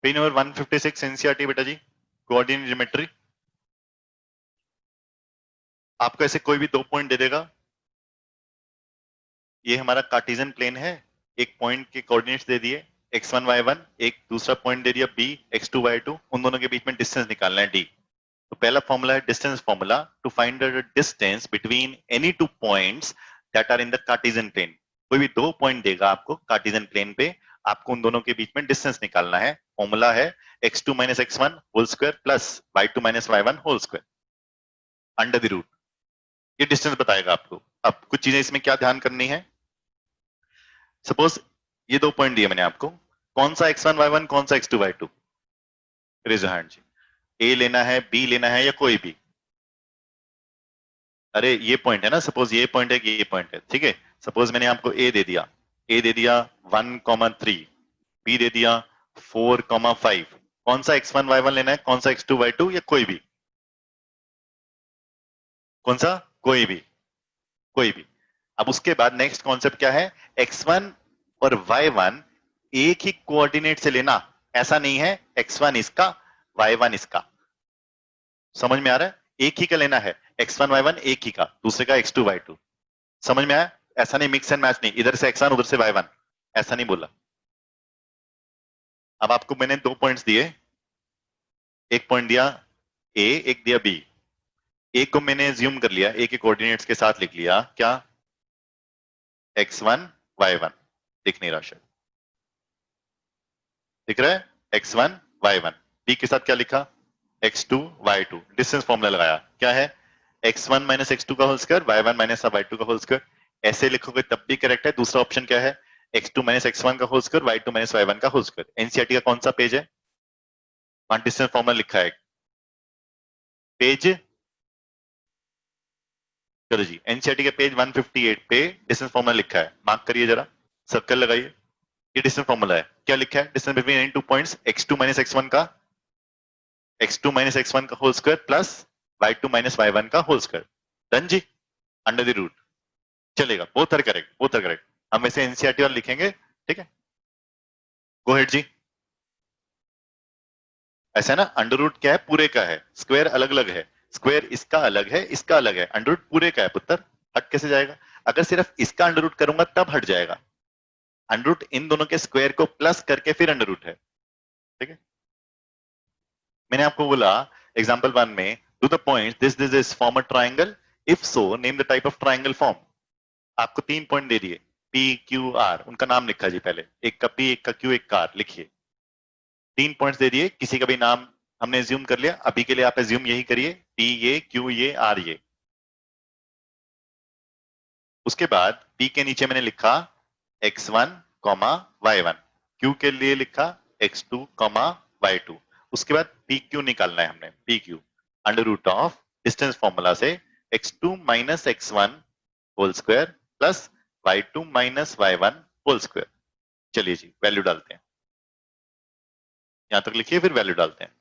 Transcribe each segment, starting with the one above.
Page number 156 NCERT बेटा जी, coordinate geometry. आपको ऐसे कोई भी दो पॉइंट दे देगा, ये हमारा कार्टेशियन प्लेन है, एक पॉइंट के कोऑर्डिनेट्स दे दिए x1 y1, एक दूसरा पॉइंट दे दिया b x2 y2, उन दोनों के बीच में डिस्टेंस निकालना है d। तो पहला फॉर्मूला है distance formula to find the distance between any two points that are in the Cartesian plane. कोई भी दो पॉइंट देगा आपको कार्टेशियन प्लेन पे, आपको उन दोनों के बीच में डिस्टेंस निकालना है। फॉर्मूला है x2 minus x1 whole square plus y2 minus y1 whole square under the root. ये डिस्टेंस बताएगा आपको। अब कुछ चीजें इसमें क्या ध्यान करनी है, सपोज ये दो पॉइंट दिए मैंने आपको, कौन सा x1 y1 कौन सा x2 y2, raise your hand जी। ए लेना है, बी लेना है या कोई भी? अरे ये पॉइंट है ना, सपोज ये पॉइंट है कि ये पॉइंट है, ठीक है। सपोज मैंने आपको ए दे दिया, 1,3, बी दे दिया 4,5। कौन सा x1 y1 लेना है, कौन सा x2 y2 या कोई भी? कौन सा? कोई भी, कोई भी। अब उसके बाद नेक्स्ट कॉन्सेप्ट क्या है, x1 और y1 एक ही कोऑर्डिनेट से लेना, ऐसा नहीं है x1 इसका y1 इसका। समझ में आ रहा है? एक ही का लेना है, x1 y1 एक ही का, दूसरे का x2 y2। समझ में आया? ऐसा नहीं मिक्स एंड मैच नहीं, इधर से x1 उधर से y1, ऐसा नहीं बोला। अब आपको मैंने दो पॉइंट्स दिए, एक पॉइंट दिया a, एक दिया b। एक को मैंने ज्यूम कर लिया, ए के कोऑर्डिनेट्स के साथ लिख लिया, क्या? x1 y1। दिख नहीं रहा शायद, दिख रहा है? x1 y1। b के साथ क्या लिखा? x2 y2। डिस्टेंस फॉर्मूला लगाया, क्या है? x1 माइनस x2 का whole square, y1 minus y2 का होल स्क्वायर। ऐसे लिखोगे तब भी करेक्ट है। दूसरा ऑप्शन क्या है? x2 माइनस x1 का whole square, y2 minus y1 का होल स्क्वायर। एनसीईआरटी का कौन सा पेज है? वहां डिस्टेंस फॉर्मूला लिखा है पेज, चलो जी, एनसीईआरटी के पेज 158 पे डिस्टेंस फॉर्मूला लिखा है, मार्क करिए जरा, सर्कल लगाइए। ये डिस्टेंस फॉर्मूला है, क्या लिखा है? Distance between any two points x2 minus x1 का whole square plus y2 minus y1 का होल स्क्वायर। डन जी, अंडर द रूट। चलेगा, both are correct, both are correct. हम वैसे एनसीईआरटी वाला लिखेंगे, ठीक है। गो हेड जी। ऐसा है ना, अंडर रूट क्या है? पूरे का है, स्क्वायर अलग अलग है। स्क्वायर इसका अलग है, इसका अलग है, अंडर रूट पूरे का है पुत्र, हट कैसे जाएगा? अगर सिर्फ इसका अंडर रूट करूंगा तब हट जाएगा। अंडर रूट इन दोनों के स्क्वायर को प्लस करके फिर अंडर रूट है, ठीक है। मैंने आपको बोला एग्जांपल 1 में, do the point this is form a triangle, if so name the type of triangle form. आपको 3 पॉइंट दे दिए, पी क्यू आर, उनका नाम लिखा जी पहले, एक का पी, एक का क्यू, एक का आर, लिखिए। 3 पॉइंट्स दे दिए, किसी का भी नाम हमने एज्यूम कर लिया, अभी के लिए आप एज्यूम यही करिए, पी ये, क्यू ये, आर ये। उसके बाद पी के नीचे मैंने लिखा x1, y1, क्यू के लिए लिखा x2, y2। उसके बाद पी क्यू निकालना है हमने, P Q under root of distance formula से x2 minus x1 whole square plus y2 minus y1 whole square. चलिए जी, वैल्यू डालते हैं, यहां तक लिखिए, फिर वैल्यू डालते हैं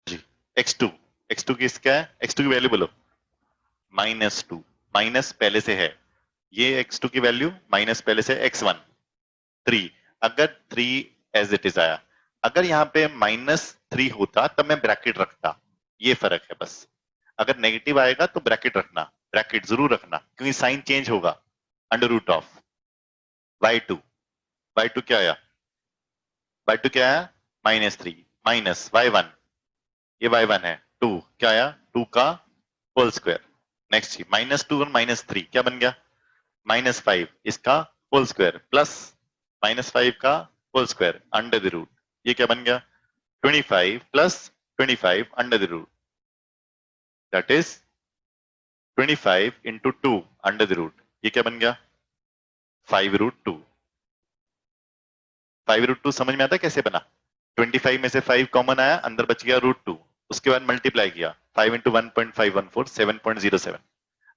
जी। x2, x2 की क्या है? x2 की वैल्यू बोलो, -2, माइनस पहले से है, ये x2 की वैल्यू माइनस पहले से x1, 3। अगर 3 एज इट इज आया, अगर यहाँ पे -3 होता तब मैं ब्रैकेट रखता, ये फर्क है बस। अगर नेगेटिव आएगा तो ब्रैकेट रखना, ब्रैकेट जरूर रखना, क्योंकि साइन चेंज होगा। Under root of y2, y2 क्या आया? y2 क्या आया? -3 माइनस y1, ये y1 है 2, क्या आया? 2 का होल स्क्वायर। नेक्स्ट -2 और -3 क्या बन गया? -5 इसका होल स्क्वायर प्लस -5 का whole square under the root, ये क्या बन गया? 25 plus 25 under the root, that is 25 into 2 under the root, ये क्या बन गया? 5√2। 5√2 समझ में आता है कैसे बना? 25 में से 5 कॉमन आया, अंदर बच गया √2, उसके बाद मल्टीप्लाई किया, 5 इंटू 1.514 7.07,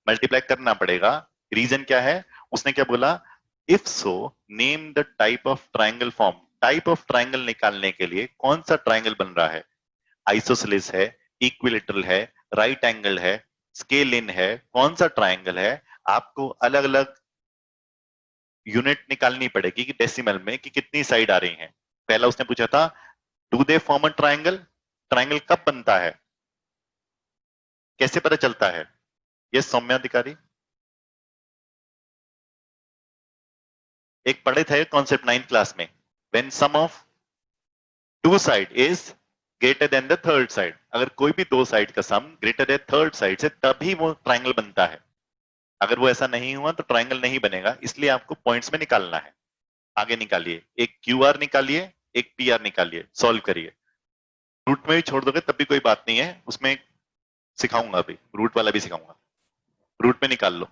मल्टीप्लाई करना पड़ेगा। रीजन क्या है? उसने क्या बोला? If so name the type of triangle form. Type of triangle निकालने के लिए कौन सा ट्राइंगल बन रहा है? आइसोसेलेस है, इक्विलेटरल है, राइट एंगल है, स्केल इन है, कौन सा ट्राइंगल है? आपको अलग अलग यूनिट निकालनी पड़ेगी कि डेसिमल में कि कितनी साइड आ रही हैं। पहला उसने पूछा था do they form a triangle? Triangle कब बनता है, कैसे पता चलता है? ये सौम्याधिकारी एक पढ़े थे कॉन्सेप्ट 9th क्लास में, when sum of two side is greater than the third side, अगर कोई भी दो साइड का sum greater than third side से तभी वो ट्राइंगल बनता है, अगर वो ऐसा नहीं हुआ तो ट्राइंगल नहीं बनेगा, इसलिए आपको पॉइंट्स में निकालना है। आगे निकालिए, एक क्यू आर निकालिए, एक पी आर निकालिए, सॉल्व करिए। रूट में भी छोड़ दोगे तब भी कोई बात नहीं है, उसमें सिखाऊंगा, अभी रूट वाला भी सिखाऊंगा। रूट में निकाल लो,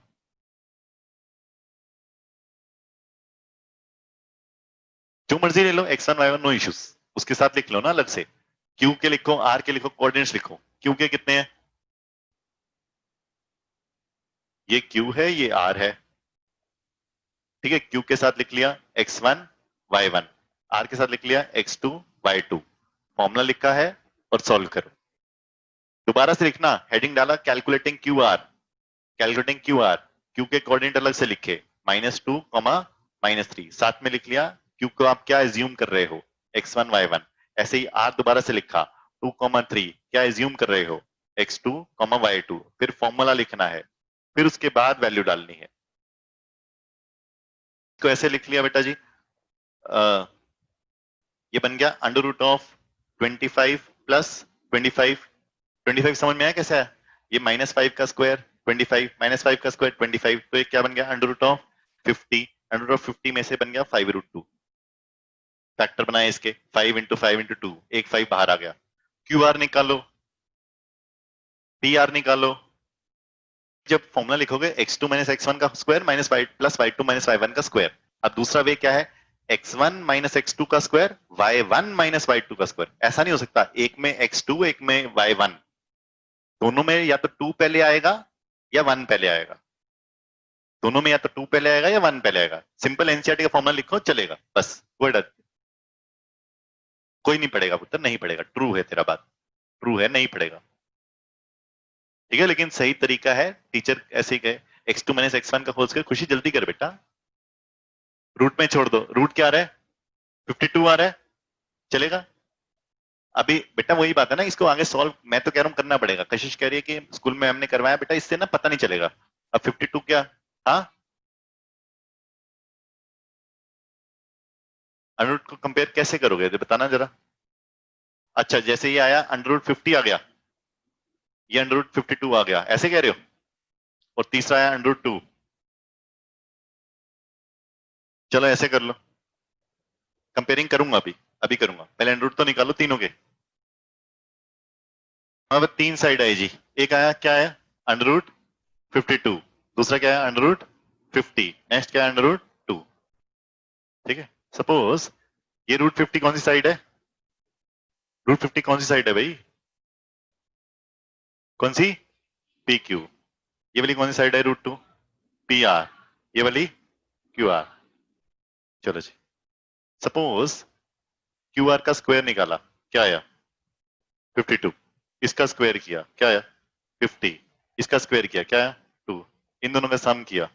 जो मर्जी ले लो, x1 y1 नो इश्यूज, उसके साथ लिख लो ना अलग से। क्यू के लिखो, आर के लिखो, कोऑर्डिनेट्स लिखो। क्यू के कितने हैं? ये क्यू है, ये आर है, ठीक है। क्यू के साथ लिख लिया x1 y1, आर के साथ लिख लिया x2 y2, फॉर्मूला लिखा है और सॉल्व करो। दोबारा से लिखना, हेडिंग डाला calculating Q R, calculating Q R, Q के कोऑर्डिनेट अलग से लिखे -2, -3, साथ में लिख लिया क्यू को आप क्या एज्यूम कर रहे हो, x1 y1। ऐसे ही आर दोबारा से लिखा 2, 3, क्या एज्यूम कर रहे हो, x2, y2। फिर फॉर्मूला लिखना है, फिर उसके बाद वैल्यू डालनी है। तो ऐसे लिख लिया बेटा जी, ये बन गया अंडर रूट ऑफ 25 प्लस 25। 25 समझ में आया कैसे है? ये -5 का स्क्वायर 25, -5 का स्क्वायर 25, तो ये क्या बन गया under root of 50। Under root of 50 में से बन गया 5√2, फैक्टर बनाए इसके 5 इंटू 5 इंटू 2, एक 5 बाहर आ गया। क्यू आर निकालो, पी आर निकालो। जब फॉर्मूला लिखोगे x2 माइनस x1 का square minus y plus y2 minus y1 का स्क्वायर। अब दूसरा वे क्या है, x1 माइनस x2 का स्क्वायर y1 माइनस y2 का स्क्वायर। ऐसा नहीं हो सकता, एक में x2 एक में y1, दोनों में या तो 2 पहले आएगा या 1 पहले आएगा, दोनों में या तो 2 पहले आएगा या 1 पहले आएगा। सिंपल एनसीईआरटी का फॉर्मूला लिखो चलेगा, बस वर्ड। कोई नहीं पढ़ेगा पुत्र, नहीं पढ़ेगा, ट्रू है तेरा बात, ट्रू है, नहीं पढ़ेगा, ठीक है। लेकिन सही तरीका है, टीचर ऐसे ही कहे x2 माइनस x1 का होल स्क्वायर। खुशी जल्दी कर बेटा, रूट में छोड़ दो, रूट क्या आ रहा है 52 आ रहा है, चलेगा। अभी बेटा वही बात है ना, इसको आगे सॉल्व मैं तो कह रहा हूं करना पड़ेगा। कशिश कह रही है कि स्कूल में हमने करवाया बेटा, इससे ना पता नहीं चलेगा। अब 52 क्या, हाँ अंडर रूट को कंपेयर कैसे करोगे तो बताना जरा। अच्छा जैसे ये आया अंडर रूट 50 आ गया, ये अंडर रूट 52 आ गया, ऐसे कह रहे हो। और तीसरा आया अंडर रूट 2, चलो ऐसे कर लो। कंपेयरिंग करूंगा अभी, अभी करूंगा, पहले अंडर रूट तो निकालो तीनों के। अब 3 साइड आई जी, एक आया क्या है अंडर रूट 52, दूसरा क्या है अंडर रूट 50, नेक्स्ट क्या है अंडर रूट 2, ठीक है। सपोज ये रूट 50 कौन सी साइड है, रूट 50 कौन सी साइड है भाई, कौन सी, पी क्यू। ये वाली कौन सी साइड है रूट 2, पी आर। ये वाली क्यू आर। चलो जी, सपोज क्यू आर का स्क्वायर निकाला, क्या आया 52, इसका स्क्वायर किया क्या आया 50, इसका स्क्वायर किया क्या आया 2, इन दोनों का सम किया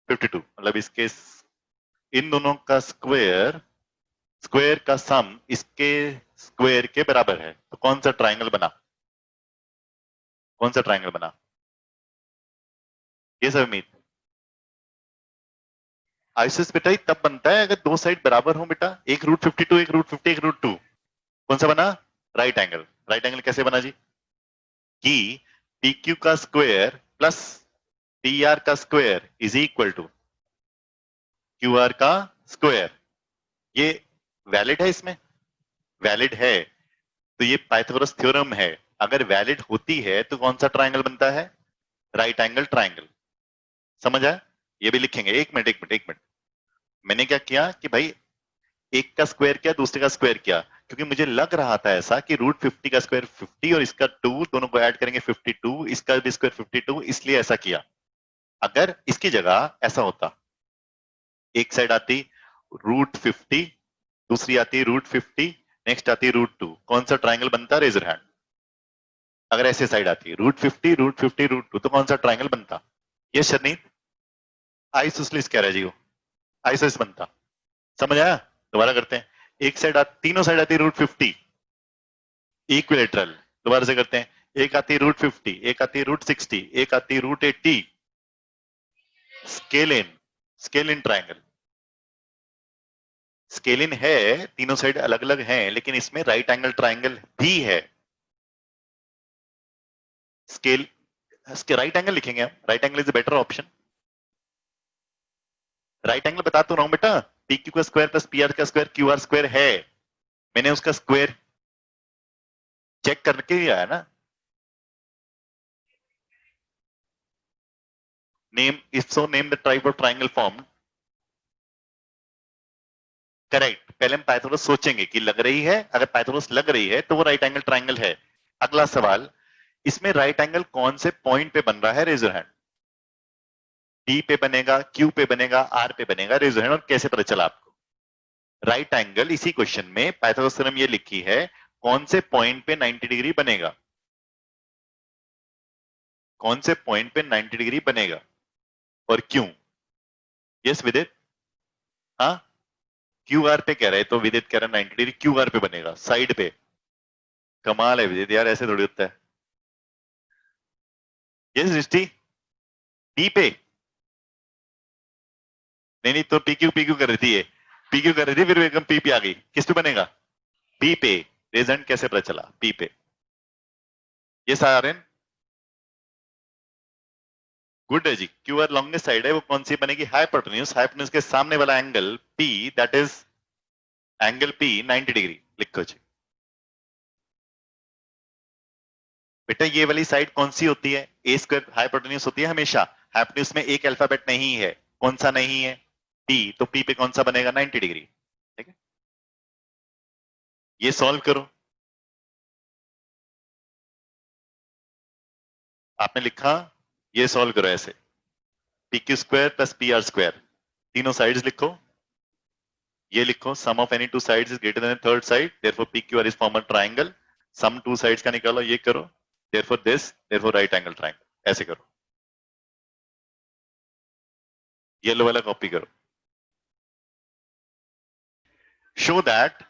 52, मतलब इसके इन दोनों का स्क्वायर, स्क्वायर का सम इसके स्क्वायर के बराबर है, तो कौन सा ट्राइंगल बना, कौन सा ट्राइंगल बना, ये सब उम्मीद। आइसोस बेटा ही तब बनता है अगर दो साइड बराबर हो बेटा, एक रूट 52 एक रूट 50 एक रूट 2, कौन सा बना, राइट एंगल। राइट एंगल कैसे बना जी, कि पी क्यू का स्क्वायर प्लस टी आर का square is equal to Q R का स्क्वायर। ये वैलिड है, इसमें वैलिड है, तो ये पाइथागोरस थ्योरम है। अगर वैलिड होती है तो कौन सा ट्राइंगल बनता है, राइट एंगल ट्राइंगल। समझ आया, ये भी लिखेंगे, एक मिनट एक मिनट एक मिनट। मैंने क्या किया कि भाई एक का स्क्वायर किया दूसरे का स्क्वायर किया, क्योंकि मुझे लग रहा था ऐसा कि रूट 50 का स्क्वायर 50 और इसका 2, दोनों को ऐड करेंगे 52, इसका भी स्क्वायर 52, इसलिए ऐसा किया। अगर इसकी जगह ऐसा होता, एक साइड आती रूट 50, दूसरी आती रूट 50, नेक्स्ट आती रूट 2, कौन सा ट्राइंगल बनता, रेजर हैंड। अगर ऐसे साइड आती रूट 50 रूट 50 रूट 2, तो कौन सा ट्राइंगल बनता, ये शरनीत आइसोसलिस कह रहा है जी, वो आइसोस बनता। समझ आया, दोबारा करते हैं। एक साइड तीनों साइड आती है √50 इक्विलेटरल। दोबारा से करते हैं, एक आती है √50, एक आती है √60, एक आती है √80 scale in triangle. Scale in है, तीनों साइड अलग अलग हैं, लेकिन इसमें राइट एंगल ट्राइंगल भी है। स्केल राइट एंगल लिखेंगे हम, right angle is the better option. Right angle बता तो रहा हूं बेटा, पी क्यू का स्क्वायर प्लस पी आर का स्क्वायर क्यू आर स्क्वायर है। मैंने उसका स्क्वायर चेक करके ही आया ना। Name if so name the type of triangle form. Correct, पहले हम पाइथागोरस सोचेंगे कि लग रही है, अगर पाइथागोरस लग रही है तो वो राइट एंगल ट्राइंगल है। अगला सवाल, इसमें राइट एंगल कौन से पॉइंट पे बन रहा है? Raise your hand. डी पे बनेगा, क्यू पे बनेगा, आर पे बनेगा? Raise your hand. और कैसे पता चला आपको? राइट एंगल इसी क्वेश्चन में पाइथागोरस थ्योरम ये लिखी है, कौन से पॉइंट पे 90 डिग्री बनेगा? कौन से पॉइंट पे 90 डिग्री बनेगा और क्यों? यस विदित? हाँ, क्यू आर पे कह रहे हैं, तो विदित कह रहा है 90 डिग्री क्यू आर पे बनेगा, साइड पे। कमाल है विदित यार, ऐसे थोड़ी होता है। यस दृष्टि, डी पे? नहीं नहीं, तो पीक्यू कर रही थी ये, पीक्यू कर रही थी, फिर एकदम पी पे आ गई। किस पे बनेगा? पी पे। रिजल्ट कैसे पता चला? पी पे। ये सारे गुड है जी। क्यू आर लॉन्गेस्ट साइड है, वो कौन सी बनेगी? हाइपोटेन्यूज। हाइपोटेन्यूज के सामने वाला angle P, that is angle P 90 degree. लिखो जी बेटा, ये वाली साइड कौन सी होती है? ए स्क्वायर हाइपोटेन्यूज होती है हमेशा। हाइपोटेन्यूज में एक अल्फाबेट नहीं है, कौन सा नहीं है? पी। तो पी पे कौन सा बनेगा? 90 डिग्री। ठीक है, ये सॉल्व करो। आपने लिखा, ये सॉल्व करो ऐसे, P Q square plus P R square, तीनों साइड्स लिखो। ये लिखो, sum of any two sides is greater than third side, therefore P Q R is form a triangle. Sum two sides का निकालो, ये करो, therefore this, therefore right angle triangle. ऐसे करो, येलो वाला कॉपी करो। show that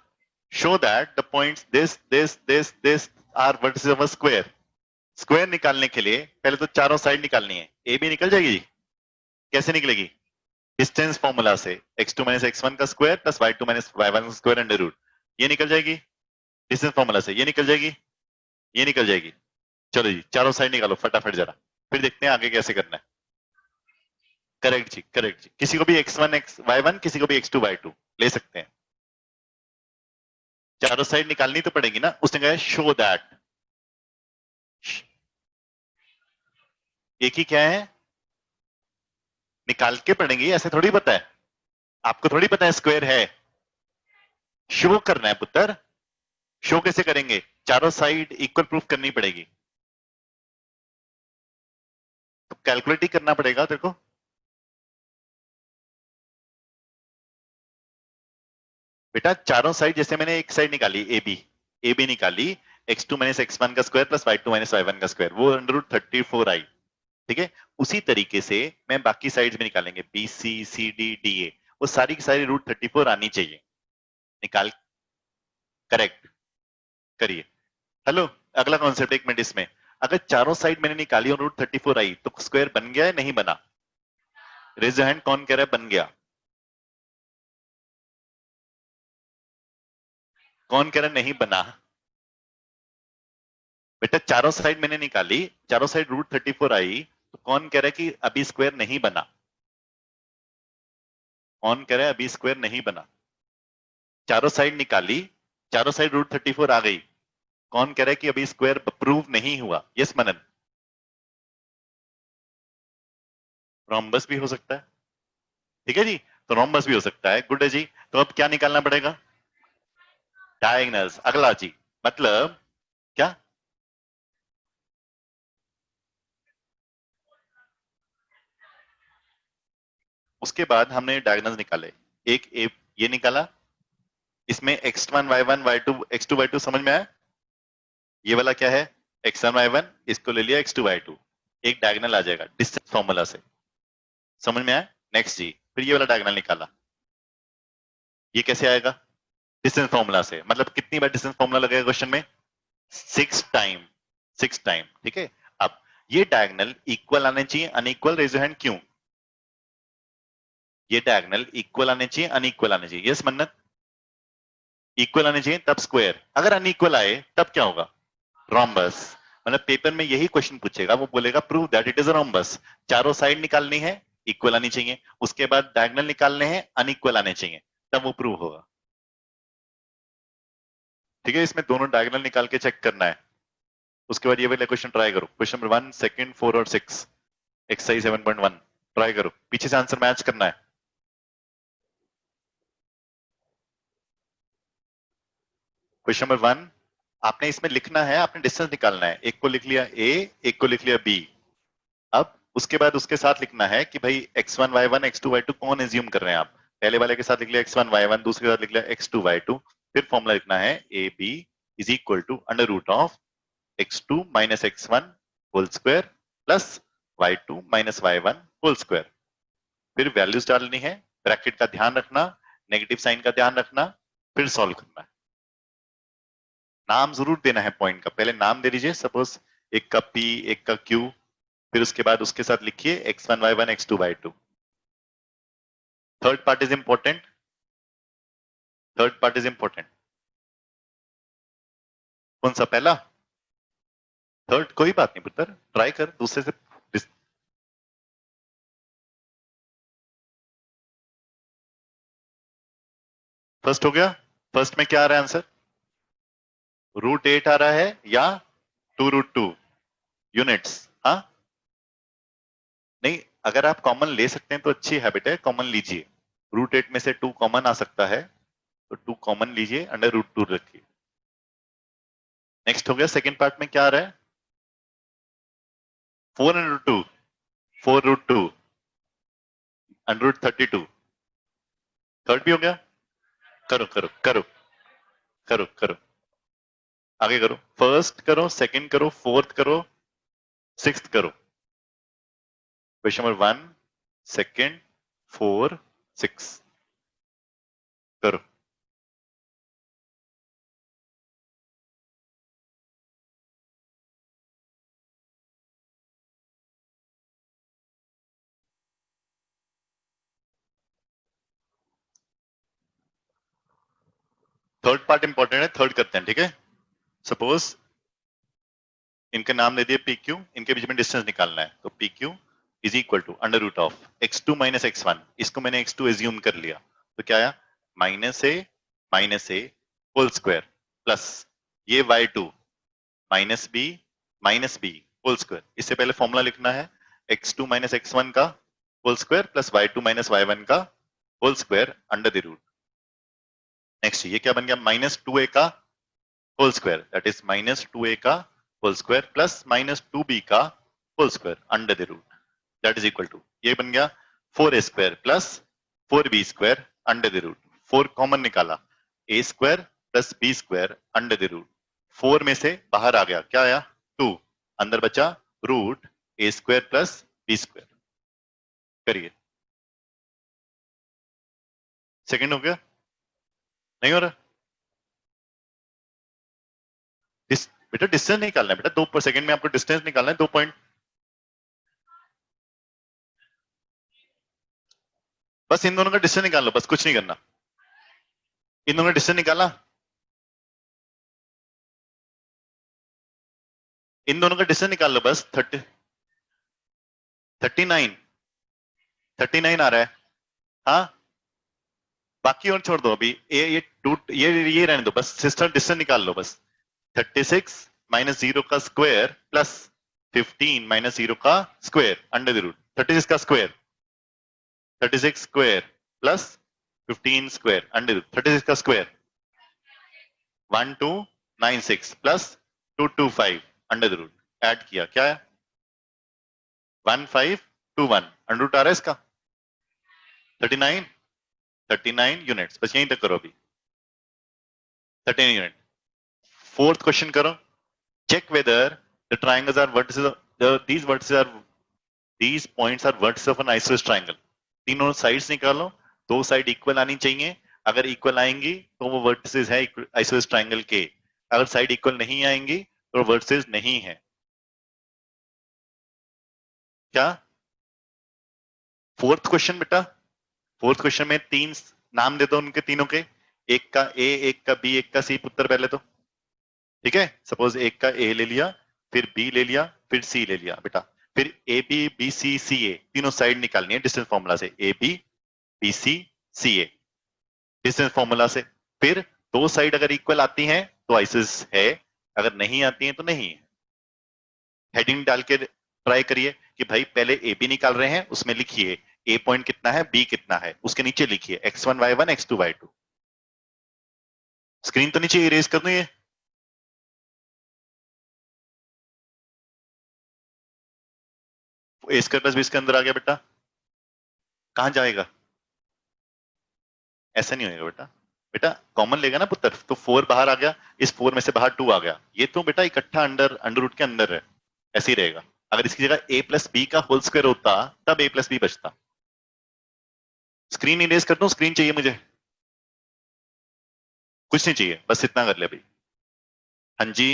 show that the points this are vertices of a square। Square निकालने के लिए पहले तो चारों साइड निकालनी है। ए भी निकल जाएगी जी। कैसे निकलेगी? डिस्टेंस फॉर्मूला से, x2 माइनस x1 का square plus y2 minus y1 का स्क्वायर अंडर रूट। ये निकल जाएगी डिस्टेंस फॉर्मूला से, ये निकल जाएगी, ये निकल जाएगी। चलो जी, चारों साइड निकालो फटाफट जरा, फिर देखते हैं आगे कैसे करना है। करेक्ट जी, करेक्ट जी। किसी को भी x1 y1, किसी को भी x2 y2 ले सकते हैं। चारों साइड निकालनी तो पड़ेगी ना। उसने कहा शो दैट, एक ही क्या है? निकाल के पड़ेंगी, ऐसे थोड़ी पता है आपको, थोड़ी पता है स्क्वायर है। शो करना है पुत्र। शो कैसे करेंगे? चारों साइड इक्वल प्रूफ करनी पड़ेगी, तो कैलकुलेट ही करना पड़ेगा तेरे को। बेटा चारों साइड, जैसे मैंने एक साइड निकाली ए बी निकाली, x2 माइनस x1 का square plus y2 minus y1 का स्क्वायर, वो अंडर रूट 34 आई। ठीक है, उसी तरीके से मैं बाकी साइड्स में निकालेंगे, B C C D D A, वो सारी की सारी √34 आनी चाहिए। निकाल, करेक्ट करिए। हेलो, अगला कॉन्सेप्ट, एक मिनट। इसमें अगर चारों साइड मैंने निकाली और √34 आई, तो स्क्वायर बन गया है नहीं बना? रेज हैंड, कौन कह रहा है बन गया? कौन कह रहा है नहीं बना? बेटा चारों साइड मैंने निकाली, चारों साइड √34 आई, तो कौन कह रहा है कि अभी स्क्वायर नहीं बना? कौन कह रहा है अभी स्क्वायर नहीं बना? चारों साइड निकाली, चारों साइड √34 आ गई, कौन कह रहा है कि अभी स्क्वायर प्रूव नहीं हुआ? यस मनन? रोम्बस भी हो सकता है। ठीक है जी, तो रोम्बस भी हो सकता है। गुड है जी। तो अब क्या निकालना पड़ेगा? डायगोनल्स। अगला जी, मतलब क्या? उसके बाद हमने डायगोनल्स निकाले। एक ये निकाला, इसमें x1 y1 y2 x2 y2 समझ में आया? ये वाला क्या है? x1 y1, इसको ले लिया x2 y2, एक डायगोनल आ जाएगा डिस्टेंस फॉर्मूला से। समझ में आया? नेक्स्ट जी, फिर ये वाला डायगोनल निकाला, ये कैसे आएगा? डिस्टेंस फॉर्मूला से, मतलब कितनी बार डिस्टेंस फॉर्मूला लगेगा क्वेश्चन में? 6 टाइम, 6 टाइम, ठीक है। अब ये डायगोनल इक्वल आने चाहिए, अनइक्वल? Raise your hand. क्यों? ये डायगोनल इक्वल आने चाहिए, अनइक्वल आने चाहिए? यस मन्नत, इक्वल आने चाहिए तब स्क्वायर, अगर अनइक्वल आए तब क्या होगा? रोम्बस। मतलब पेपर में यही क्वेश्चन पूछेगा, वो बोलेगा prove that it is a rhombus. चारों साइड निकालनी है, इक्वल आनी चाहिए, उसके बाद डायगोनल निकालने हैं, अनइक्वल आने चाहिए, तब वो प्रूव होगा। ठीक है, इसमें दोनों डायगोनल निकाल के चेक करना है। उसके बाद ये वाला क्वेश्चन ट्राई करो, क्वेश्चन नंबर 1, सेकंड, 4 और 6, एक्सरसाइज 7.1 ट्राई करो, पीछे से आंसर मैच करना है। क्वेश्चन नंबर 1, आपने इसमें लिखना है, आपने डिस्टेंस निकालना है। एक को लिख लिया ए, एक को लिख लिया बी। अब उसके बाद उसके साथ लिखना है कि भाई x1 y1 x2 y2 कौन एज्यूम कर रहे हैं आप। पहले वाले के साथ लिख लिया x1 y1, दूसरे के साथ लिख लिया x2 y2। फिर फॉर्मूला लिखना है A B is equal to under root of x2 minus x1 whole square plus y2 minus y1 whole square. फिर वैल्यूज डालनी है, ब्रैकेट का ध्यान रखना, नेगेटिव साइन का ध्यान रखना, फिर सॉल्व करना है। नाम जरूर देना है पॉइंट का, पहले नाम दे दीजिए, सपोज एक का P, एक का Q, फिर उसके बाद उसके साथ लिखिए x1 y1 x2 y2। Third part is important, third part is important. कौन सा? पहला? थर्ड? कोई बात नहीं पुत्र, ट्राई कर दूसरे से। फर्स्ट हो गया, फर्स्ट में क्या आ रहा है आंसर? √8 आ रहा है या 2√2 यूनिट्स? हाँ, नहीं, अगर आप कॉमन ले सकते हैं तो अच्छी हैबिट है, कॉमन लीजिए। √8 में से 2 कॉमन आ सकता है, तो 2 कॉमन लीजिए, अंडर √2 रखिए। नेक्स्ट हो गया, सेकंड पार्ट में क्या आ रहा है? 4√2, 4√2 √32। थर्ड भी हो गया, करो करो करो करो करो, आगे करो, फर्स्ट करो, सेकंड करो, फोर्थ करो, सिक्स्थ करो। क्वेश्चन नंबर 1, सेकंड, 4, 6 करो। थर्ड पार्ट इंपॉर्टेंट है, थर्ड करते हैं, ठीक है। सपोज इनका नाम दे दिए पी क्यू, इनके बीच में डिस्टेंस निकालना है, तो P Q is equal to under root of x2 minus x1, इसको मैंने x2 एज्यूम कर लिया, तो क्या आया? माइनस ए होल स्क्वायर प्लस ये y2 minus B whole square. इससे पहले फॉर्मूला लिखना है x2 माइनस x1 का whole square plus y2 minus y1 का whole square under the root. Next ये क्या बन गया? -2a का whole square, that is -2a का होल स्क्वायर प्लस -2b का whole square under the root, that is equal to, ये बन गया 4a square plus 4b square under the root. 4 common निकाला, a square plus b square under the root. 4 में से बाहर आ गया, क्या आया? 2, अंदर बचा root a square plus b square. करिए, सेकंड हो गया? नहीं हो रहा? बेटा डिस्टेंस निकालना है, बेटा 2 सेकंड में आपको डिस्टेंस निकालना है, 2 पॉइंट। बस इन दोनों का डिस्टेंस निकाल लो, बस कुछ नहीं करना। इन दोनों का डिस्टेंस निकाला, इन दोनों का डिस्टेंस निकाल लो बस। 39 आ रहा है, हाँ। बाकी और छोड़ दो अभी, ये रहने दो, बस सिस्टर डिस्टेंस निकाल लो बस। 36 माइनस 0 का स्क्वायर प्लस 15 माइनस 0 का स्क्वायर अंडर द रूट। 36 का square, 36 square plus 15 square under root. 36 का square 1296 plus 225 under the root. Add किया, क्या है? 1521 अंडर रूट आ रहा है इसका 39 यूनिट्स। बस यहीं तक करो अभी, 39 यूनिट। फोर्थ क्वेश्चन करो, check whether the triangles are vertices these points are vertices of an isosceles triangle। तीनों साइड्स निकालो, दो साइड इक्वल आनी चाहिए, अगर इक्वल आएंगी तो वो वर्टिसेस है आइसोसेलेस ट्रायंगल के, अगर साइड इक्वल नहीं आएंगी तो वर्टिसेस नहीं है। क्या फोर्थ क्वेश्चन बेटा, फोर्थ क्वेश्चन में तीन नाम दे दो उनके तीनों के, एक का ए, एक का बी, एक का सी पुत्र पहले तो, ठीक है। सपोज एक का ए ले लिया, फिर बी ले लिया, फिर सी ले लिया बेटा, फिर ए बी बी सी सी ए तीनों साइड निकालनी है डिस्टेंस फॉर्मूला से, A B B C C A distance formula से। फिर दो साइड अगर इक्वल आती हैं तो आइसिस है, अगर नहीं आती हैं तो नहीं है। हेडिंग डाल के ट्राई करिए कि भाई पहले ए बी निकाल रहे हैं, उसमें लिखिए ए पॉइंट कितना है, बी कितना है, उसके नीचे लिखिए x1 y1 x2 y2। Screen तो नीचे इरेज कर दूं ये, ए स्क्वायर प्लस बी इसके अंदर आ गया बेटा, कहां जाएगा, ऐसा नहीं होगा बेटा। बेटा कॉमन लेगा ना पुत्र, तो 4 बाहर आ गया, इस 4 में से बाहर 2 आ गया, ये तो बेटा इकट्ठा अंडर रूट के अंदर है, ऐसे ही रहेगा। अगर इसकी जगह a प्लस बी का होल स्क्वायर होता तब a प्लस बी बचता। स्क्रीन इरेज कर दूं, स्क्रीन चाहिए मुझे, कुछ नहीं चाहिए, बस इतना कर ले भाई। हाँ जी,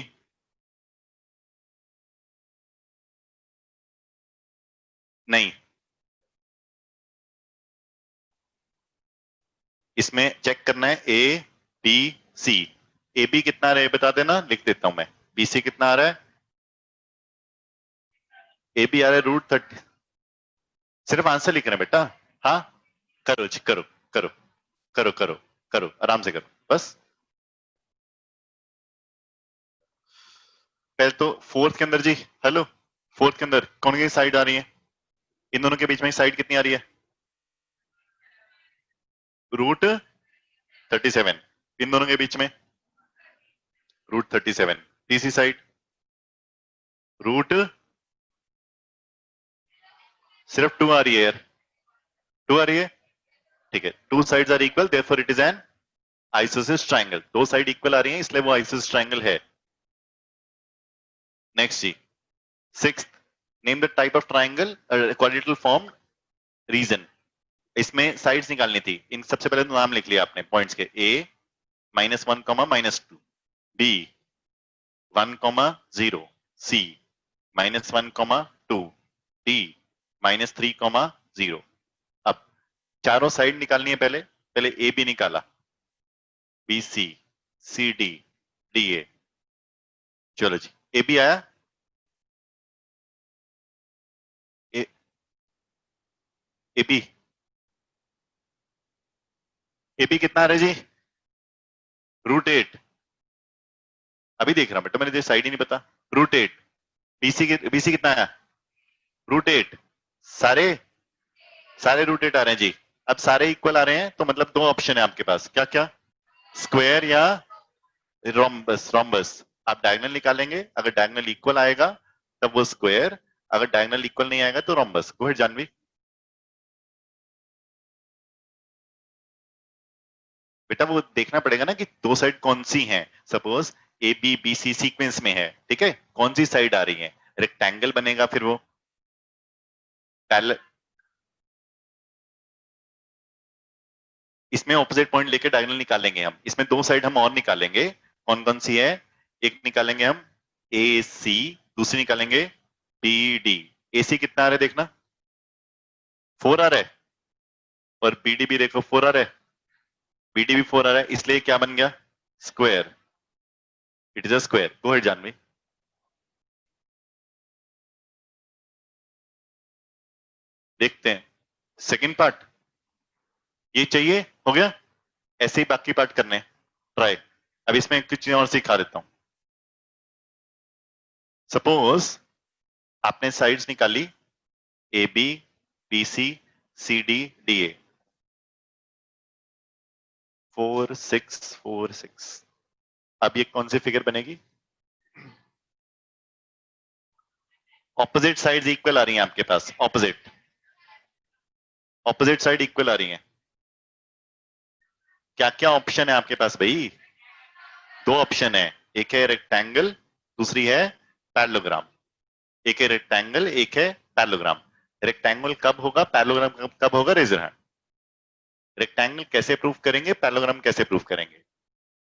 नहीं, इसमें चेक करना है A B C, A B कितना रहा है बता देना, लिख देता हूं मैं, बी सी कितना आ रहा है, ए बी आ रहा है √30, सिर्फ आंसर लिख रहे हैं बेटा। हाँ करो जी, करो करो करो करो करो, आराम से करो बस। पहले तो फोर्थ के अंदर जी, हेलो, फोर्थ के अंदर कौन सी साइड आ रही है, इन दोनों के बीच में साइड कितनी आ रही है, √37, इन दोनों के बीच में √37, तीसरी साइड रूट, सिर्फ 2 आ रही है यार, 2 आ रही है, ठीक है, two sides are equal therefore it is an isosceles triangle, दो साइड इक्वल आ रही हैं इसलिए वो आइसोसेलेस ट्रायंगल है। नेक्स्ट जी, sixth, name the type of triangle quadrilateral form reason, इसमें साइड्स निकालनी थी, इन सबसे पहले तो नाम लिख लिया आपने पॉइंट्स के, a -1, -2, b 1, 0, c -1, 2, d -3, 0। अब चारों साइड निकालनी है, पहले पहले ए बी निकाला, B C C D D A, चलो जी ए बी आया, ए बी, ए बी कितना आ रहा है जी, √8, अभी देख रहा हूं बेटा, मैंने साइड ही नहीं पता, √8, बीसी कितना आया, √8, सारे सारे √8 आ रहे हैं जी। अब सारे इक्वल आ रहे हैं तो मतलब दो ऑप्शन है आपके पास, क्या क्या, स्क्वायर या रोम्बस, रोम्बस। आप डायगोनल निकालेंगे, अगर डायगोनल इक्वल आएगा तब वो स्क्वायर, अगर डायगोनल इक्वल नहीं आएगा तो रोम्बस। गो अहेड जानवी। बेटा वो देखना पड़ेगा ना कि दो साइड कौन सी हैं, suppose A B B C sequence में है, ठीक है, कौन सी साइड आ रही है, रेक्टेंगल बनेगा, फिर वो पैरेलल, इसमें ऑपोजिट पॉइंट लेके डायगोनल निकालेंगे हम, इसमें दो साइड हम और निकालेंगे, कौन कौन सी है, एक निकालेंगे हम ए सी, दूसरी निकालेंगे बी डी। ए सी कितना आ रहा है देखना, 4 आ रहा है, और बी डी भी देखो 4 आ रहा है, बी डी भी 4 आ रहा है, इसलिए क्या बन गया, square, it is a square. Go ahead Jahnavi. देखते हैं सेकंड पार्ट, ये चाहिए, हो गया, ऐसे ही बाकी पार्ट करने हैं ट्राई। अब इसमें कुछ चीजें और सिखा देता हूं। सपोज आपने साइड्स निकाली A B B C C D D A, 4 6 4 6, अब ये कौन सी फिगर बनेगी, ऑपोजिट साइड्स इक्वल आ रही हैं आपके पास, ऑपोजिट ऑपोजिट साइड इक्वल आ रही हैं। क्या क्या ऑप्शन है आपके पास भाई, दो ऑप्शन है, एक है रेक्टेंगल, दूसरी है पैरेललोग्राम, एक है रेक्टेंगल, एक है पैरेललोग्राम। रेक्टेंगल कब होगा, पैरेललोग्राम कब होगा, रेजर हैंड, रेक्टेंगल कैसे प्रूव करेंगे, पैरेललोग्राम कैसे प्रूव करेंगे?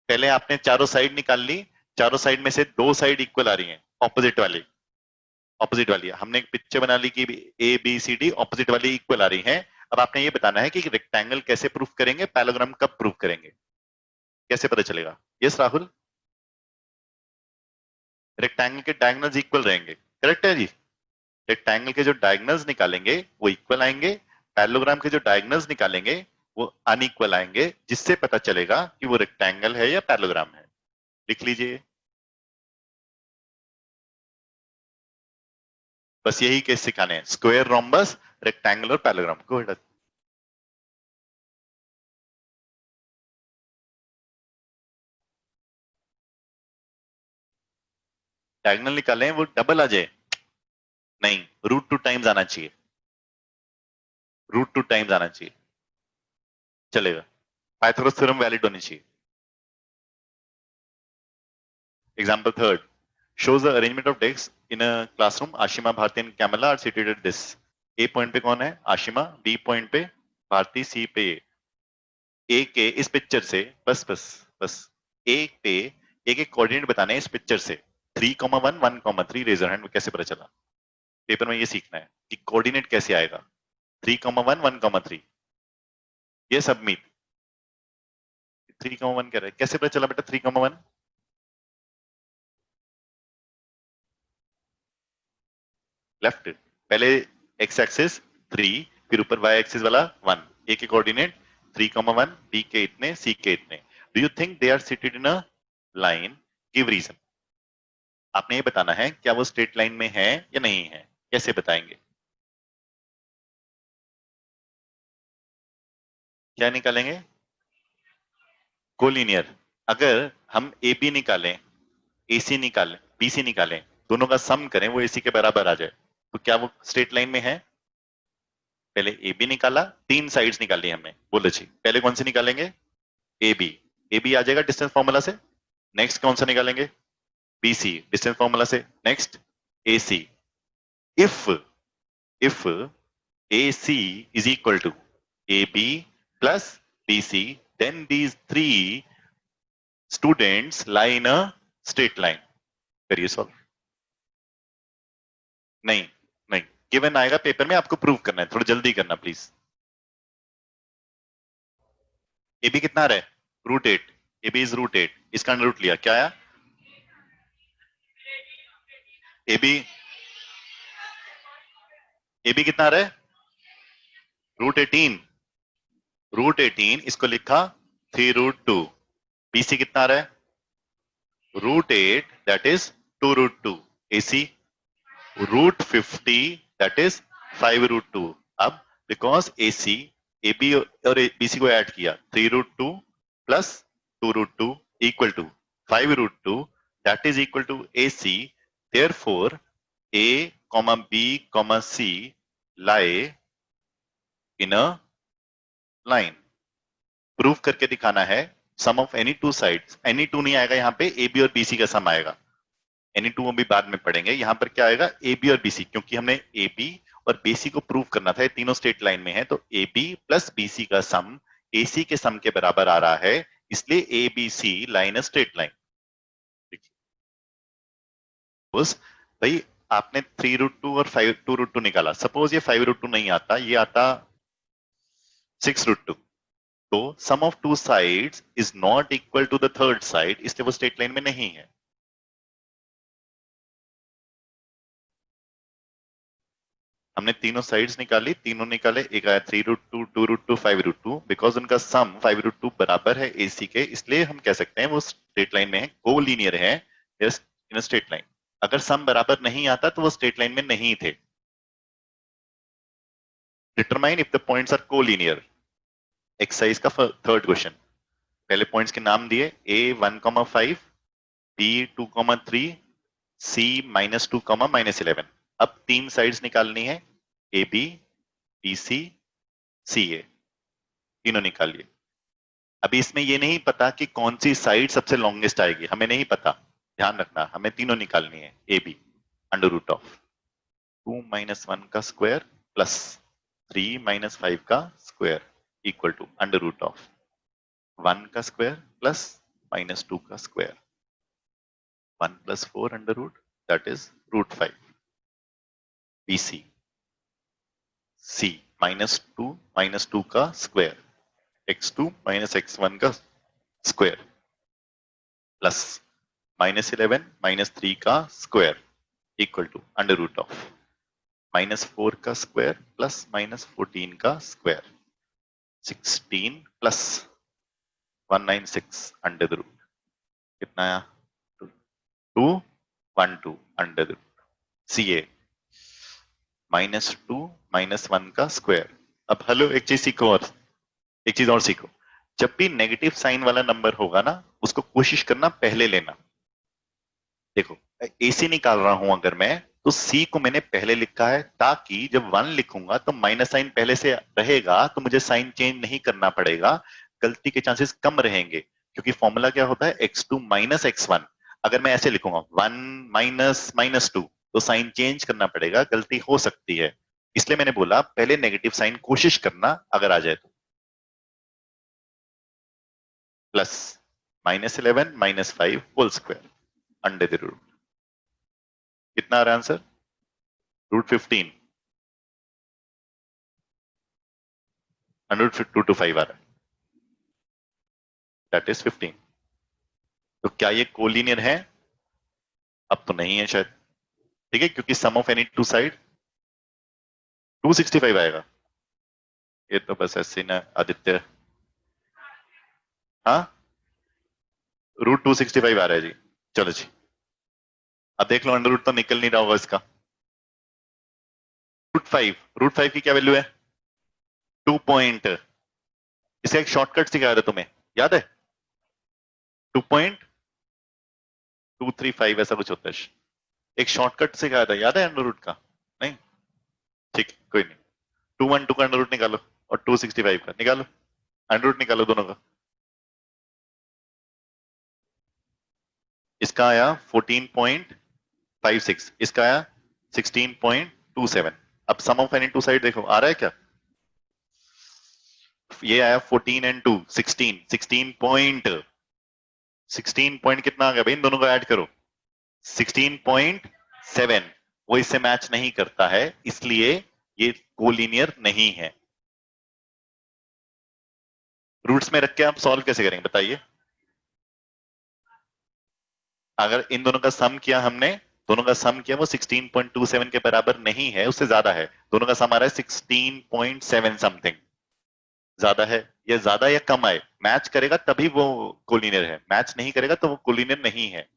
पहले आपने चारों साइड निकाल ली, चारों साइड में से दो साइड इक्वल आ रही हैं, ऑपोजिट वाली हमने एक पिक्चर बना ली कि A B C D opposite वाली इक्वल आ रही हैं। अब आपने ये बताना है कि रेक्टेंगल कैसे प्रूफ करेंगे, पैरेललोग्राम कब प्रूफ करेंगे, कैसे पता चलेगा? यस राहुल, रेक्टेंगल के डायगोनल्स इक्वल रहेंगे, करेक्ट है जी। रेक्टेंगल के जो डायगोनल्स निकालेंगे वो इक्वल आएंगे, पैरेललोग्राम के जो डायगोनल्स निकालेंगे वो अनइक्वल आएंगे, जिससे पता चलेगा कि वो रेक्टेंगल है या पैरेललोग्राम है। लिख लीजिए, बस यही केस सिखाने हैं, स्क्वायर, रोम्बस, रेक्टेंगल और पैरेललोग्राम को। डायगोनल निकालें वो डबल आ जाए, नहीं, रूट टू टाइम्स आना चाहिए, रूट टू टाइम्स आना चाहिए, चलेगा। पाइथागोरस थ्योरम वैलिड होनी चाहिए। Example third, shows the arrangement of desks in a classroom. Ashima, Bharti and Kamala are seated at this. A point पे कौन है? आशिमा, बी पॉइंट पे भारती, सी पे ए के इस पिक्चर से, बस बस बस ए पे ए के कोऑर्डिनेट बताने हैं इस पिक्चर से, 3,1 1,3। रेजर हैंड, कैसे पता चला? पेपर में ये सीखना है कि कोऑर्डिनेट कैसे आएगा, 3,1 1,3। ये सबमिट 3,1 कह रहा है, कैसे पता चला बेटा 3,1? लेफ्ट, पहले एक्स एक्सिस 3, फिर ऊपर वाई एक्सिस वाला 1, ए के कोऑर्डिनेट 3,1, बी के इतने, सी के इतने। Do you think they are seated in a line? Give reason. आपने ये बताना है क्या वो स्ट्रेट लाइन में है या नहीं है, कैसे बताएंगे? क्या निकालेंगे? कोलिनियर। अगर हम ए बी निकालें, ए सी निकालें, बी सी निकालें, दोनों का सम करें वो ए सी के बराबर आ जाए, तो क्या वो स्ट्रेट लाइन में है? पहले ए बी निकाला, तीन साइड्स निकाली हमने, बोलो जी, पहले कौन सी निकालेंगे? ए बी, ए बी आ जाएगा डिस्टेंस फॉर्मूला से। नेक्स्ट कौन सा निकालेंगे? बी सी, डिस्टेंस फॉर्मूला से। Next A C. If if A C is equal to A B plus B C, then these three students lie in a straight line. करिए solve. नहीं, नहीं, given आएगा paper में, आपको prove करना है, थोड़ा जल्दी करना प्लीज। ए बी कितना आ रहा है? √8। ए बी इज √8, इसका अंडर रूट लिया, क्या आया? ए बी, ए बी कितना आ रहा है? √18, √18, इसको लिखा 3√2। बी सी कितना आ रहा है? √8, that is 2√2। A C √50, that is 5√2। अब because A C, A B और बी सी को ऐड किया, 3√2 plus 2√2 equal to 5√2, that is equal to A C. Therefore A comma B comma C lie in a line। Proof करके दिखाना है sum of any two sides, any two नहीं आएगा यहाँ पे, ए बी और बी सी का सम आएगा। एनी टू भी बाद में पढ़ेंगे, यहाँ पर क्या आएगा? ए बी और बी सी, क्योंकि हमने ए बी और बी सी को प्रूव करना था, ये तीनों स्ट्रेट लाइन में है, तो A B plus B C का सम ए सी के सम के बराबर आ रहा है, इसलिए A B C line straight line. भाई आपने 3√2 और 2√2 निकाला, सपोज ये 5√2 नहीं आता, ये आता 6√2, तो sum of two sides is not equal to the third side, इसलिए वो स्ट्रेट लाइन में नहीं है। हमने तीनों साइड्स निकाली, तीनों निकाले, एक आया 3√2, 2√2, 5√2, बिकॉज उनका सम 5√2 बराबर है एसी के, इसलिए हम कह सकते हैं वो स्ट्रेट लाइन में है, कोलिनियर है इन स्ट्रेट लाइन। अगर सम बराबर नहीं आता तो वो स्ट्रेट लाइन में नहीं थे। Determine if the points are collinear, exercise का थर्ड क्वेश्चन। पहले पॉइंट्स के नाम दिए, ए 1,5, बी 2,3, सी -2, -11। अब तीन साइड्स निकालनी है, A B, B C, C ए, तीनों निकालिए। अभी इसमें ये नहीं पता कि कौन सी साइड सबसे लॉन्गेस्ट आएगी, हमें नहीं पता, ध्यान रखना, हमें तीनों निकालनी है। ए बी √2 - 1 का स्क्वायर प्लस 3 - 5 का square equal to under root of 1 का स्क्वायर प्लस -2 का square 1 + 4 under root that is √5 BC C -2 का स्क्वायर x2 - x1 का स्क्वायर प्लस -11 -3 का square equal to under root of -4 का स्क्वायर प्लस -14 का square 16 plus 196 under root कितना आया 212 under root CA -2 -1 का स्क्वायर। अब हेलो एक चीज सीखो और एक चीज और सीखो, जब भी नेगेटिव साइन वाला नंबर होगा ना उसको कोशिश करना पहले लेना। देखो AC निकाल रहा हूं अगर मैं तो C को मैंने पहले लिखा है ताकि जब 1 लिखूंगा तो माइनस साइन पहले से रहेगा तो मुझे साइन चेंज नहीं करना पड़ेगा, गलती के चांसेस कम रहेंगे क्योंकि फॉर्मूला क्या होता है x2 - x1। अगर मैं ऐसे लिखूंगा 1 - -2 तो साइन चेंज करना पड़ेगा, गलती हो सकती है, इसलिए मैंने बोला पहले नेगेटिव साइन कोशिश करना अगर आ जाए तो। Plus -11 -5 whole square under the root कितना आ रहा है आंसर √15 √2 to 5 आ रहा है दैट इज 15। तो क्या ये कोलिनियर है? अब तो नहीं है शायद, ठीक है, क्योंकि सम ऑफ एनी टू साइड 265 आएगा। ये तो बस ऐसे ना आदित्य, हाँ √265 आ रहा है जी। चलो जी अब देख लो अंडर रूट तो निकल नहीं रहा होगा इसका। √5 की क्या वैल्यू है 2 पॉइंट, इसका एक शॉर्टकट सिखाया था तुम्हें याद है 2.235 ऐसा कुछ होता है, एक शॉर्टकट सिखाया था याद है अंडर रूट का? नहीं, ठीक कोई नहीं। 212 का अंडर रूट निकालो और 265 का निकालो, अंडर रूट निकालो दोनों का। इसका आया 14.56, इसका आया 16.27। अब सम ऑफ एनी टू साइड देखो आ रहा है क्या, ये आया 14 and 2 16 16 पॉइंट कितना आ गया भाई, इन दोनों को ऐड करो 16.7। वो इससे मैच नहीं करता है इसलिए ये कोलिनियर नहीं है। रूट्स में रख के आप सॉल्व कैसे करेंगे बताइए? अगर इन दोनों का सम किया हमने, दोनों का सम किया वो 16.27 के बराबर नहीं है, उससे ज्यादा है। दोनों का सम आ रहा है 16.7 समथिंग, ज्यादा है। ये ज्यादा या कम आए मैच करेगा तभी वो कोलिनियर है, मैच नहीं करेगा तो वो कोलिनियर नहीं है।